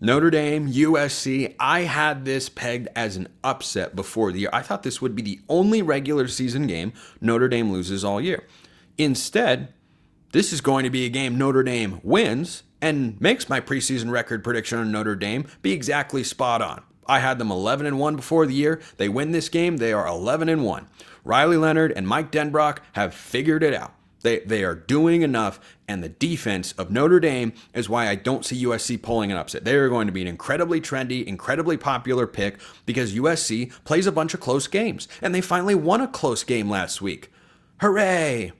Notre Dame, USC, I had this pegged as an upset before the year. I thought this would be the only regular season game Notre Dame loses all year. Instead, this is going to be a game Notre Dame wins and makes my preseason record prediction on Notre Dame be exactly spot on. I had them 11-1 before the year. They win this game, they are 11-1. Riley Leonard and Mike Denbrock have figured it out. They are doing enough, and the defense of Notre Dame is why I don't see USC pulling an upset. They are going to be an incredibly trendy, incredibly popular pick because USC plays a bunch of close games, and they finally won a close game last week. Hooray!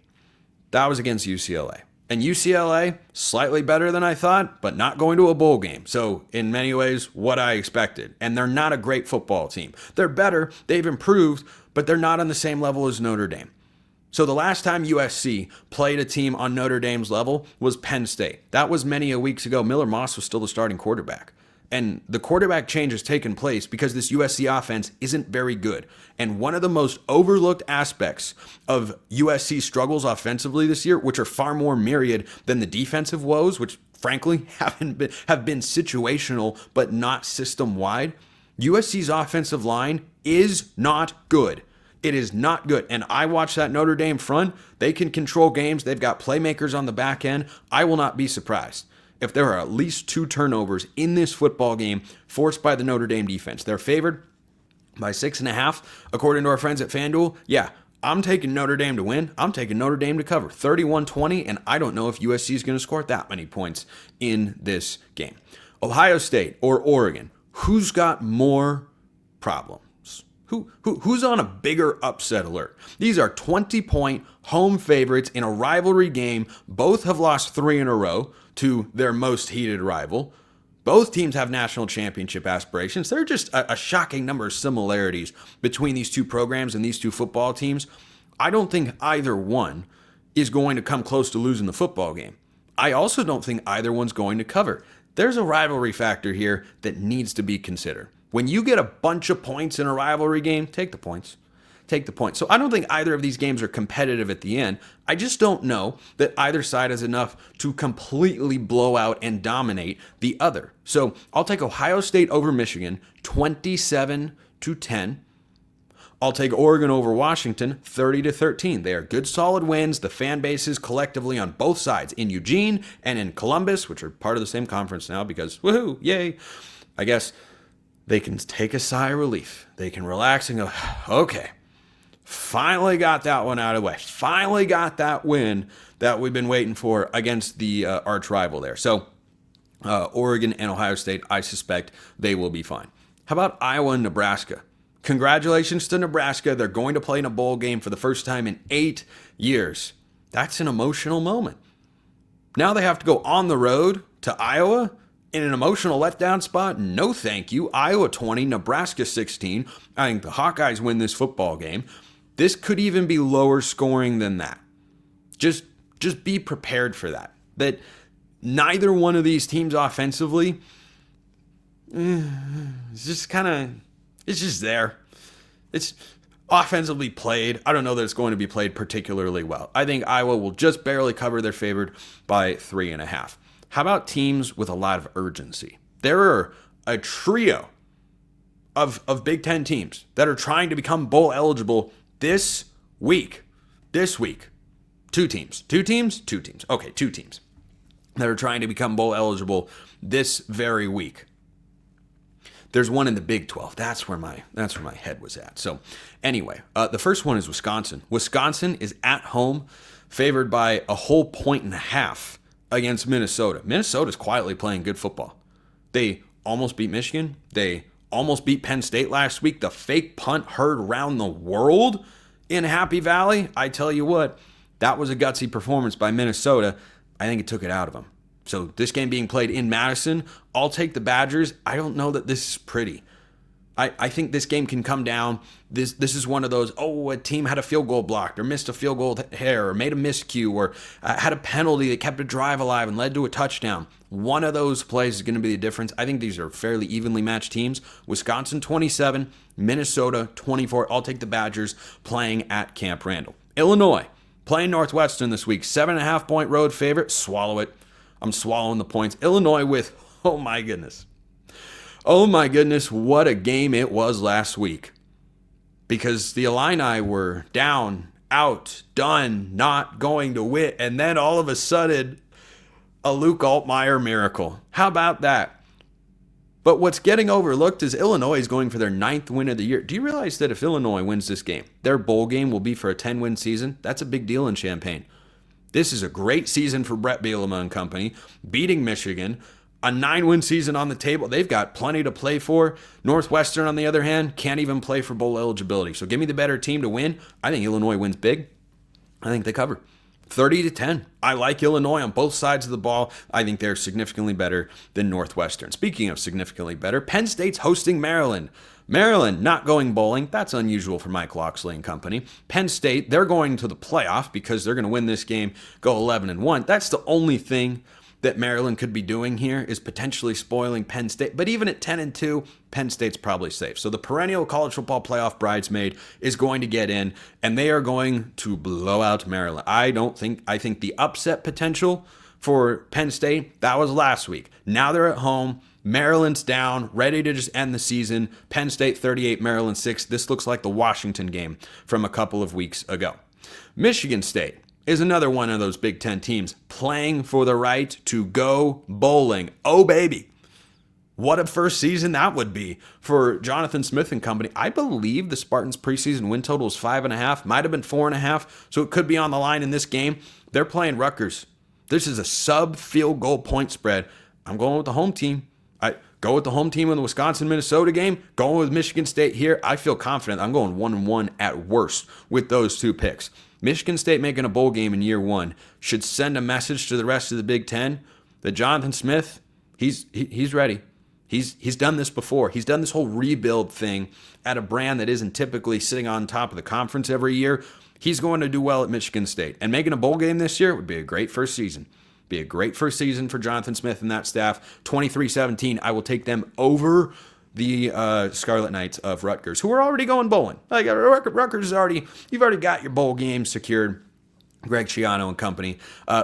That was against UCLA. And UCLA, slightly better than I thought, but not going to a bowl game. So, in many ways, what I expected. And they're not a great football team. They're better, they've improved, but they're not on the same level as Notre Dame. So the last time USC played a team on Notre Dame's level was Penn State. That was many a weeks ago. Miller Moss was still the starting quarterback. And the quarterback change has taken place because this USC offense isn't very good. And one of the most overlooked aspects of USC's struggles offensively this year, which are far more myriad than the defensive woes, which frankly have been situational but not system-wide, USC's offensive line is not good. It is not good. And I watch that Notre Dame front. They can control games. They've got playmakers on the back end. I will not be surprised if there are at least 2 turnovers in this football game forced by the Notre Dame defense. They're favored by 6.5, according to our friends at FanDuel. Yeah, I'm taking Notre Dame to win. I'm taking Notre Dame to cover 31-20, and I don't know if USC is going to score that many points in this game. Ohio State or Oregon, who's got more problems? Who's on a bigger upset alert? These are 20-point home favorites in a rivalry game. Both have lost 3 in a row to their most heated rival. Both teams have national championship aspirations. There are just a shocking number of similarities between these two programs and these two football teams. I don't think either one is going to come close to losing the football game. I also don't think either one's going to cover. There's a rivalry factor here that needs to be considered. When you get a bunch of points in a rivalry game, take the points. Take the points. So I don't think either of these games are competitive at the end. I just don't know that either side has enough to completely blow out and dominate the other. So I'll take Ohio State over Michigan, 27-10. I'll take Oregon over Washington, 30-13. They are good, solid wins. The fan bases collectively on both sides, in Eugene and in Columbus, which are part of the same conference now because, woohoo, yay. I guess they can take a sigh of relief. They can relax and go, okay, finally got that one out of the way. Finally got that win that we've been waiting for against the arch rival there. So Oregon and Ohio State, I suspect they will be fine. How about Iowa and Nebraska? Congratulations to Nebraska. They're going to play in a bowl game for the first time in 8 years. That's an emotional moment. Now they have to go on the road to Iowa in an emotional letdown spot. No thank you. Iowa 20, Nebraska 16. I think the Hawkeyes win this football game. This could even be lower scoring than that. Just be prepared for that. That neither one of these teams offensively, it's just there. It's offensively played. I don't know that it's going to be played particularly well. I think Iowa will just barely cover. They're favored by 3.5. How about teams with a lot of urgency? There are a trio of Big Ten teams that are trying to become bowl eligible this week. This week. 2 teams. 2 teams? 2 teams. Okay, 2 teams that are trying to become bowl eligible this very week. There's one in the Big 12. That's where my head was at. So anyway, the first one is Wisconsin. Wisconsin is at home, favored by a whole 1.5 against Minnesota. Minnesota's quietly playing good football. They almost beat Michigan. They almost beat Penn State last week. The fake punt heard around the world in Happy Valley. I tell you what, that was a gutsy performance by Minnesota. I think it took it out of them. So this game being played in Madison, I'll take the Badgers. I don't know that this is pretty. I think this game can come down. This is one of those, a team had a field goal blocked or missed a field goal or made a miscue or had a penalty that kept a drive alive and led to a touchdown. One of those plays is going to be the difference. I think these are fairly evenly matched teams. Wisconsin 27, Minnesota 24. I'll take the Badgers playing at Camp Randall. Illinois playing Northwestern this week. 7.5-point road favorite. Swallow it. I'm swallowing the points. Illinois with, oh my goodness, Oh my goodness, what a game it was last week. Because the Illini were down, out, done, not going to win, and then all of a sudden, a Luke Altmaier miracle. How about that? But what's getting overlooked is Illinois is going for their 9th win of the year. Do you realize that if Illinois wins this game, their bowl game will be for a 10-win season? That's a big deal in Champaign. This is a great season for Brett Bielema and company, beating Michigan, a 9-win season on the table. They've got plenty to play for. Northwestern, on the other hand, can't even play for bowl eligibility. So give me the better team to win. I think Illinois wins big. I think they cover. 30-10. I like Illinois on both sides of the ball. I think they're significantly better than Northwestern. Speaking of significantly better, Penn State's hosting Maryland. Maryland not going bowling. That's unusual for Mike Loxley and company. Penn State, they're going to the playoff because they're going to win this game, go 11-1. That's the only thing that Maryland could be doing here, is potentially spoiling Penn State. But even at 10-2, Penn State's probably safe. So the perennial college football playoff bridesmaid is going to get in, and they are going to blow out Maryland. I think the upset potential for Penn State, that was last week. Now they're at home. Maryland's down, ready to just end the season. Penn State 38, Maryland 6. This looks like the Washington game from a couple of weeks ago. Michigan State is another one of those Big Ten teams playing for the right to go bowling. Oh, baby. What a first season that would be for Jonathan Smith and company. I believe the Spartans' preseason win total is 5.5, might have been 4.5, so it could be on the line in this game. They're playing Rutgers. This is a sub-field goal point spread. I'm going with the home team. I go with the home team in the Wisconsin-Minnesota game, going with Michigan State here. I feel confident. I'm going 1-1 at worst with those two picks. Michigan State making a bowl game in year one should send a message to the rest of the Big Ten that Jonathan Smith, he's ready. He's done this before. He's done this whole rebuild thing at a brand that isn't typically sitting on top of the conference every year. He's going to do well at Michigan State. And making a bowl game this year would be a great first season. Be a great first season for Jonathan Smith and that staff. 23-17, I will take them over the Scarlet Knights of Rutgers, who are already going bowling. Like Rutgers is already, you've already got your bowl game secured. Greg Schiano and company,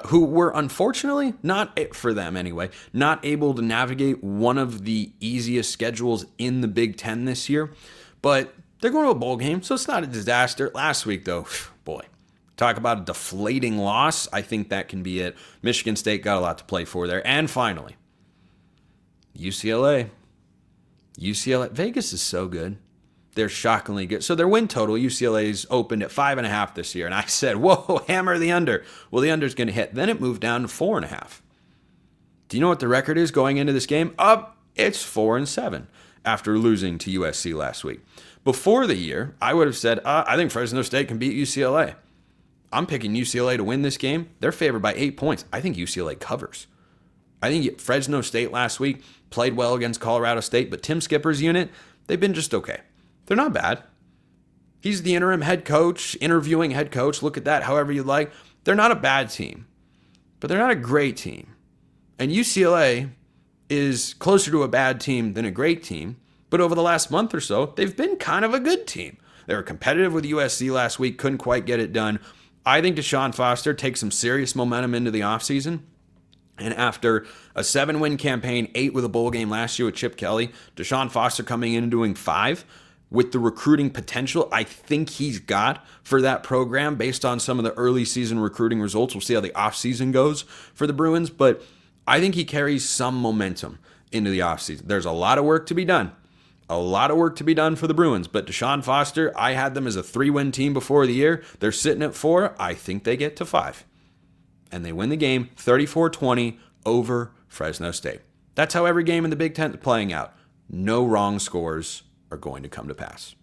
who were unfortunately, not for them anyway, not able to navigate one of the easiest schedules in the Big Ten this year. But they're going to a bowl game, so it's not a disaster. Last week, though, boy, talk about a deflating loss. I think that can be it. Michigan State got a lot to play for there. And finally, UCLA. Vegas is so good. They're shockingly good. So their win total, UCLA's opened at 5.5 this year. And I said, whoa, hammer the under. Well, the under's going to hit. Then it moved down to 4.5. Do you know what the record is going into this game? It's 4-7 after losing to USC last week. Before the year, I would have said, I think Fresno State can beat UCLA. I'm picking UCLA to win this game. They're favored by 8 points. I think UCLA covers. I think Fresno State last week played well against Colorado State, but Tim Skipper's unit, they've been just okay. They're not bad. He's the interim head coach, interviewing head coach. Look at that, however you like. They're not a bad team, but they're not a great team. And UCLA is closer to a bad team than a great team, but over the last month or so, they've been kind of a good team. They were competitive with USC last week, couldn't quite get it done. I think Deshaun Foster takes some serious momentum into the offseason. And after a 7-win campaign, 8 with a bowl game last year with Chip Kelly, Deshaun Foster coming in and doing 5 with the recruiting potential I think he's got for that program based on some of the early season recruiting results. We'll see how the offseason goes for the Bruins, but I think he carries some momentum into the offseason. There's a lot of work to be done. A lot of work to be done for the Bruins, but Deshaun Foster, I had them as a 3-win team before the year. They're sitting at 4. I think they get to 5. And they win the game 34-20 over Fresno State. That's how every game in the Big Ten is playing out. No wrong scores are going to come to pass.